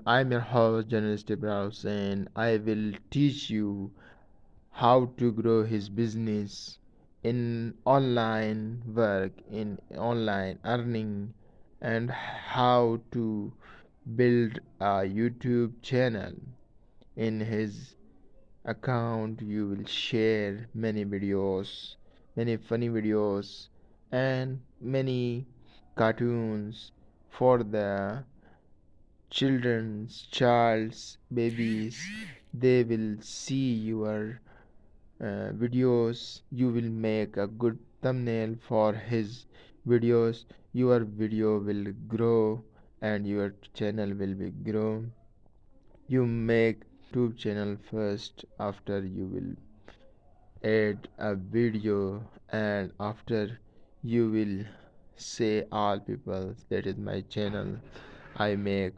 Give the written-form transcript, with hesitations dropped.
I'm your host, journalist Ibrahim, and I will teach you how to grow his business in online work, in online earning, and how to build a YouTube channel. In his account, you will share many videos, many funny videos, and many cartoons for the child's babies. They will see your videos. You will make a good thumbnail for his videos. Your video will grow and your channel will be grow. You make YouTube channel first, after you will add a video, and after you will say all people that is my channel. I make